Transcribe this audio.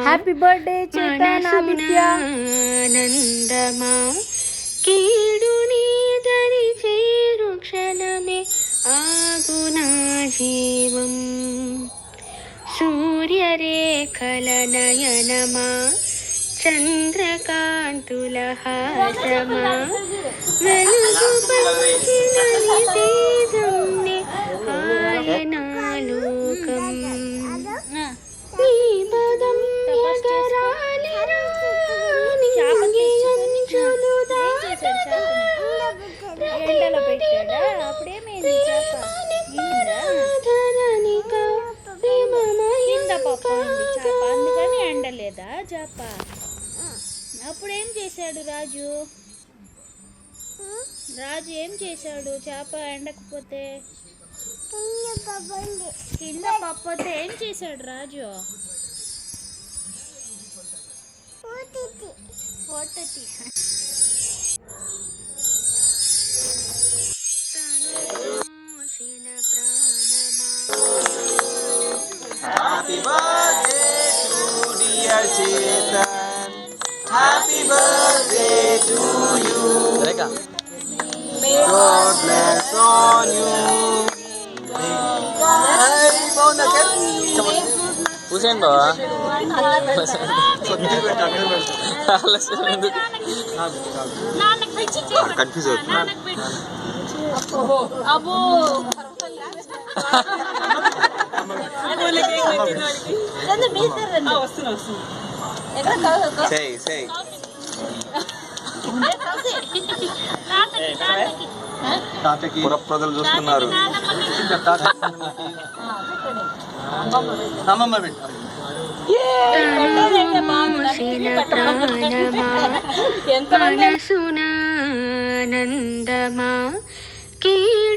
Happy birthday మనసునానందమా కీడుని దరి చేరు క్షణమే ఆగునా జీవం సూర్యరేఖల నయనమా చంద్రకాంతుల హాసమా వెలుగు పంచిన తేజంనే ఆయనాలోకం నీ పదం ఎగరాలిరా నింగి అంచులు దాటగా ప్రేమధరనిక అందుకని ఎండలేదా చేప అప్పుడేం చేశాడు రాజు ఏం చేశాడు చేప ఎండకపోతే కింద పప్పోతే ఏం చేశాడు రాజు Happy birthday to dear Chetan. Happy birthday to you. God bless on you. Hey, mau nak kan? Pusing bawa. Confuse అవుతున్నా. Say. పురప్రజలు చూస్తున్నారు. మనసునానందమా కీడు